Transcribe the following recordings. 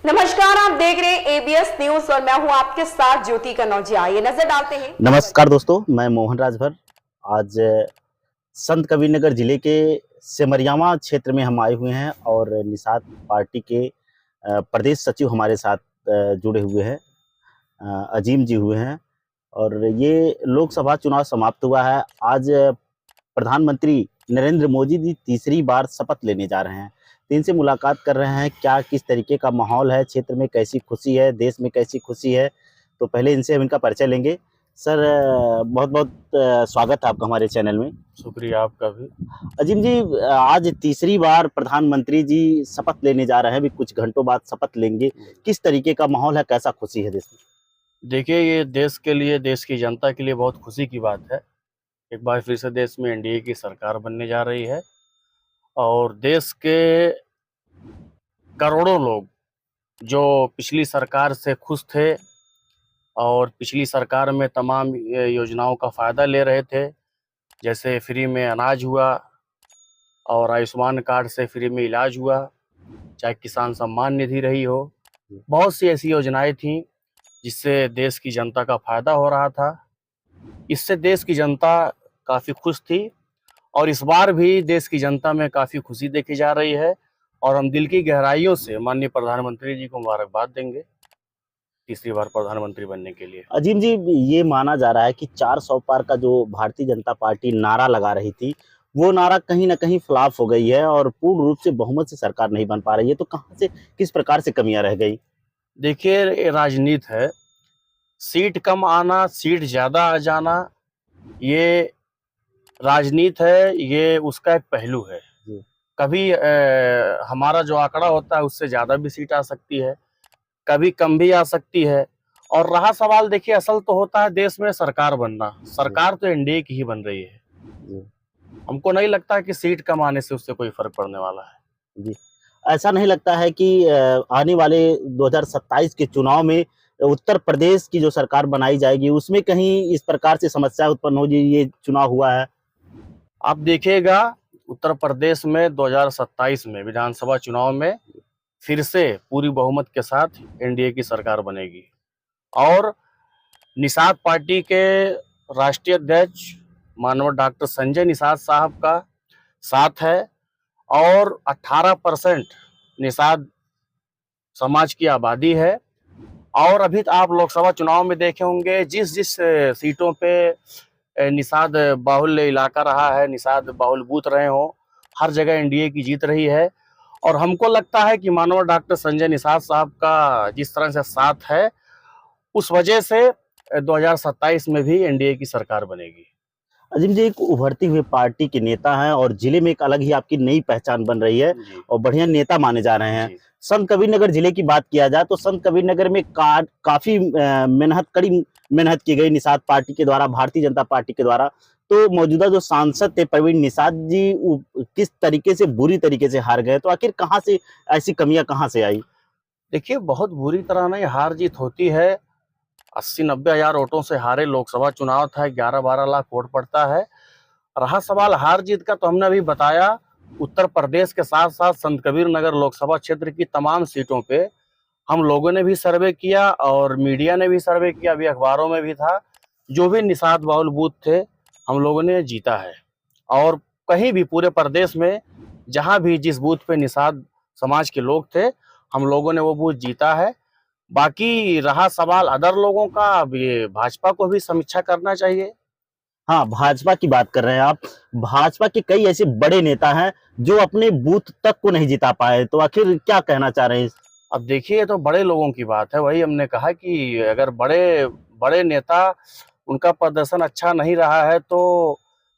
नमस्कार, आप देख रहे हैं एबीएस न्यूज और मैं हूं आपके साथ ज्योति कनौजिया। ये नजर डालते हैं। नमस्कार दोस्तों, मैं मोहन राजभर। आज संत कबीरनगर जिले के सिमरियावा क्षेत्र में हम आए हुए हैं और निषाद पार्टी के प्रदेश सचिव हमारे साथ जुड़े हुए हैं, अजीम जी हुए हैं। और ये लोकसभा चुनाव समाप्त हुआ है। आज प्रधानमंत्री नरेंद्र मोदी जी तीसरी बार शपथ लेने जा रहे हैं, तो इनसे मुलाकात कर रहे हैं। क्या किस तरीके का माहौल है, क्षेत्र में कैसी खुशी है, देश में कैसी खुशी है, तो पहले इनसे हम इनका परिचय लेंगे। सर, बहुत बहुत स्वागत है आपका हमारे चैनल में। शुक्रिया आपका भी। अजीम जी, आज तीसरी बार प्रधानमंत्री जी शपथ लेने जा रहे हैं, अभी कुछ घंटों बाद शपथ लेंगे। किस तरीके का माहौल है, कैसा खुशी है देश में? देखिए, ये देश के लिए, देश की जनता के लिए बहुत खुशी की बात है। एक बार फिर से देश में एनडीए की सरकार बनने जा रही है और देश के करोड़ों लोग जो पिछली सरकार से खुश थे और पिछली सरकार में तमाम योजनाओं का फ़ायदा ले रहे थे, जैसे फ्री में अनाज हुआ और आयुष्मान कार्ड से फ्री में इलाज हुआ, चाहे किसान सम्मान निधि रही हो, बहुत सी ऐसी योजनाएं थीं जिससे देश की जनता का फ़ायदा हो रहा था। इससे देश की जनता काफ़ी खुश थी और इस बार भी देश की जनता में काफ़ी खुशी देखी जा रही है और हम दिल की गहराइयों से माननीय प्रधानमंत्री जी को मुबारकबाद देंगे तीसरी बार प्रधानमंत्री बनने के लिए। अजीम जी, ये माना जा रहा है कि 400 पार का जो भारतीय जनता पार्टी नारा लगा रही थी, वो नारा कहीं ना कहीं फ्लॉप हो गई है और पूर्ण रूप से बहुमत से सरकार नहीं बन पा रही है। तो कहाँ से, किस प्रकार से कमियां रह गई? देखिए, ये राजनीति है। सीट कम आना, सीट ज़्यादा आ जाना, ये राजनीति है, ये उसका एक पहलू है। कभी हमारा जो आंकड़ा होता है उससे ज़्यादा भी सीट आ सकती है, कभी कम भी आ सकती है। और रहा सवाल, देखिए, असल तो होता है देश में सरकार बनना। सरकार तो एनडीए की ही बन रही है। हमको नहीं लगता कि सीट कम आने से उससे कोई फर्क पड़ने वाला है। जी, ऐसा नहीं लगता है कि आने वाले 2027 के चुनाव में उत्तर प्रदेश की जो सरकार बनाई जाएगी उसमें कहीं इस प्रकार से समस्या उत्पन्न होगी? ये चुनाव हुआ है, आप देखिएगा, उत्तर प्रदेश में 2027 में विधानसभा चुनाव में फिर से पूरी बहुमत के साथ एनडीए की सरकार बनेगी और निषाद पार्टी के राष्ट्रीय अध्यक्ष माननीय डॉक्टर संजय निषाद साहब का साथ है और 18% निषाद समाज की आबादी है। और अभी आप लोकसभा चुनाव में देखे होंगे, जिस जिस सीटों पे निषाद बाहुल्य इलाका रहा है, निषाद बाहुल बूथ रहे हो, हर जगह एनडीए की जीत रही है। और हमको लगता है कि माननीय डॉक्टर संजय निषाद साहब का जिस तरह से साथ है, उस वजह से 2027 में भी एनडीए की सरकार बनेगी। अजीम जी, एक उभरती हुई पार्टी के नेता हैं और जिले में एक अलग ही आपकी नई पहचान बन रही है और बढ़िया नेता माने जा रहे हैं। संत कबीरनगर जिले की बात किया जाए तो संत कबीरनगर में काफी कड़ी मेहनत की गई निषाद पार्टी के द्वारा, भारतीय जनता पार्टी के द्वारा। तो मौजूदा जो सांसद थे प्रवीण निषाद जी, किस तरीके से, बुरी तरीके से हार गए, तो आखिर कहाँ से ऐसी कमियां कहाँ से आई? देखिए, बहुत बुरी तरह नहीं, हार जीत होती है। 80-90 हजार वोटों से हारे। लोकसभा चुनाव था, 11-12 लाख वोट पड़ता है। रहा सवाल हार जीत का, तो हमने अभी बताया, उत्तर प्रदेश के साथ साथ संत कबीर नगर लोकसभा क्षेत्र की तमाम सीटों पे हम लोगों ने भी सर्वे किया और मीडिया ने भी सर्वे किया, अभी अखबारों में भी था। जो भी निषाद बाहुल बूथ थे, हम लोगों ने जीता है। और कहीं भी पूरे प्रदेश में जहां भी जिस बूथ पे निषाद समाज के लोग थे, हम लोगों ने वो बूथ जीता है। बाकी रहा सवाल अदर लोगों का, अब ये भाजपा को भी समीक्षा करना चाहिए। हाँ, भाजपा की बात कर रहे हैं आप। भाजपा के कई ऐसे बड़े नेता हैं जो अपने बूथ तक को नहीं जिता पाए, तो आखिर क्या कहना चाह रहे हैं? अब देखिए, ये तो बड़े लोगों की बात है। वही हमने कहा कि अगर बड़े बड़े नेता, उनका प्रदर्शन अच्छा नहीं रहा है तो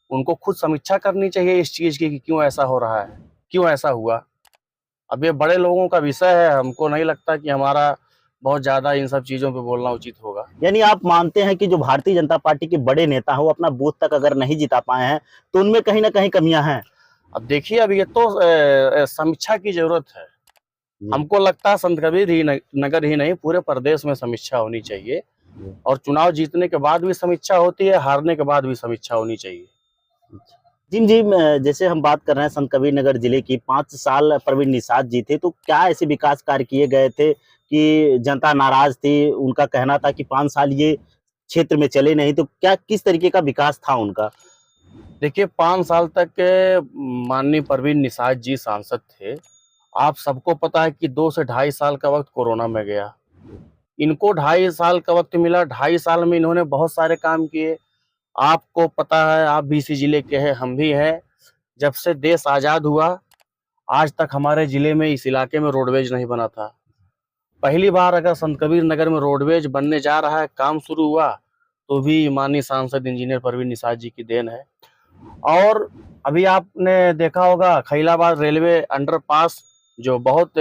उनको खुद समीक्षा करनी चाहिए इस चीज़ की कि क्यों ऐसा हो रहा है, क्यों ऐसा हुआ। अब ये बड़े लोगों का विषय है, हमको नहीं लगता कि हमारा बहुत ज़्यादा इन सब चीज़ों पे बोलना उचित होगा। यानी आप मानते हैं कि जो भारतीय जनता पार्टी के बड़े नेता हैं वो अपना बूथ तक अगर नहीं जिता पाए हैं तो उनमें कहीं ना कहीं कमियां हैं? अब देखिए, अब ये तो समीक्षा की ज़रूरत है। जी, हमको लगता है संत कबीर ही नगर ही नहीं, पूरे प्रदेश में समीक्षा होनी चाहिए और चुनाव जीतने के बाद भी समीक्षा होती है, हारने के बाद भी समीक्षा होनी चाहिए। जी, जैसे हम बात कर रहे हैं संत कबीर नगर जिले की 5 साल प्रवीण निषाद जी थे, तो क्या ऐसे विकास कार्य किए गए थे कि जनता नाराज थी? उनका कहना था कि 5 साल ये क्षेत्र में चले नहीं, तो क्या किस तरीके का विकास था उनका? देखिए 5 साल तक माननीय प्रवीण निषाद जी सांसद थे। आप सबको पता है कि 2 से ढाई साल का वक़्त कोरोना में गया। इनको 2.5 साल का वक़्त मिला, 2.5 साल में इन्होंने बहुत सारे काम किए। आपको पता है, आप भी इसी ज़िले के हैं, हम भी हैं। जब से देश आज़ाद हुआ, आज तक हमारे ज़िले में, इस इलाके में रोडवेज नहीं बना था। पहली बार अगर संत कबीर नगर में रोडवेज बनने जा रहा है, काम शुरू हुआ, तो भी माननीय सांसद इंजीनियर प्रवीण निषाद जी की देन है। और अभी आपने देखा होगा खैलाबाद रेलवे अंडरपास, जो बहुत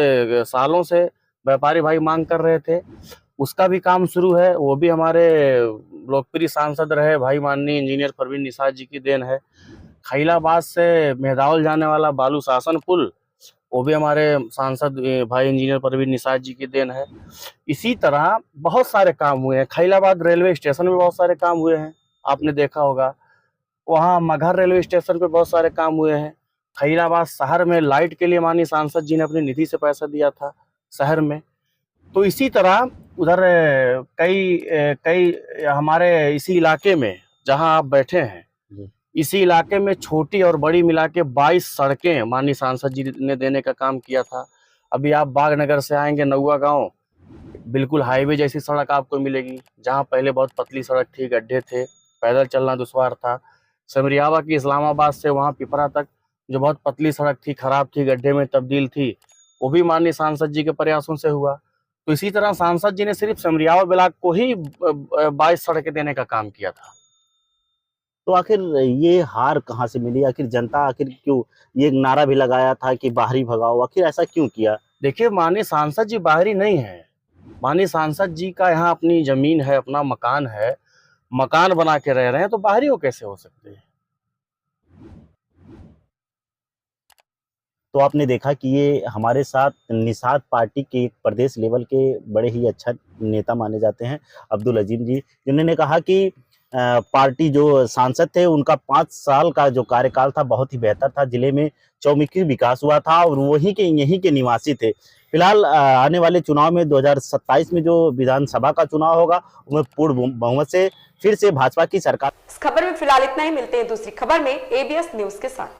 सालों से व्यापारी भाई मांग कर रहे थे, उसका भी काम शुरू है। वो भी हमारे लोकप्रिय सांसद रहे भाई माननीय इंजीनियर प्रवीण निषाद जी की देन है। खैलाबाद से मेहदावल जाने वाला बालू शासन पुल, वो भी हमारे सांसद भाई इंजीनियर प्रवीण निषाद जी की देन है। इसी तरह बहुत सारे काम हुए हैं। खैलाबाद रेलवे स्टेशन में बहुत सारे काम हुए हैं, आपने देखा होगा। वहाँ मगहर रेलवे स्टेशन पे बहुत सारे काम हुए हैं। खैराबाद शहर में लाइट के लिए माननीय सांसद जी ने अपनी निधि से पैसा दिया था शहर में। तो इसी तरह उधर कई हमारे इसी इलाके में जहाँ आप बैठे हैं, जी। इसी इलाके में छोटी और बड़ी मिला के 22 सड़कें माननीय सांसद जी ने देने का काम किया था। अभी आप बागनगर से आएंगे, नौवा गांव, बिल्कुल हाईवे जैसी सड़क आपको मिलेगी। जहाँ पहले बहुत पतली सड़क थी, गड्ढे थे, पैदल चलना दुश्वार था। सिमरियावा की इस्लामाबाद से वहाँ पिपरा तक जो बहुत पतली सड़क थी, खराब थी, गड्ढे में तब्दील थी, वो भी माननीय सांसद जी के प्रयासों से हुआ। तो इसी तरह सांसद जी ने सिर्फ सिमरियावा ब्लॉक को ही 22 सड़कें देने का काम किया था। तो आखिर ये हार कहाँ से मिली? आखिर जनता आखिर क्यों, ये एक नारा भी लगाया था कि बाहरी भगाओ, आखिर ऐसा क्यों किया? देखिए माननीय सांसद जी बाहरी नहीं है। माननीय सांसद जी का यहाँ अपनी जमीन है, अपना मकान है, मकान बना के रह रहे हैं, तो बाहरी वो कैसे हो सकते हैं? तो आपने देखा कि ये हमारे साथ निषाद पार्टी के एक प्रदेश लेवल के बड़े ही अच्छा नेता माने जाते हैं, अब्दुल अजीम जी, जिन्होंने कहा कि पार्टी जो सांसद थे उनका 5 साल का जो कार्यकाल था बहुत ही बेहतर था, जिले में चौमुखी विकास हुआ था और वहीं के यहीं के निवासी थे। फिलहाल आने वाले चुनाव में 2027 में जो विधानसभा का चुनाव होगा, उसमें पूर्ण बहुमत से फिर से भाजपा की सरकार। इस खबर में फिलहाल इतना ही। मिलते हैं दूसरी खबर में एबीएस न्यूज के साथ।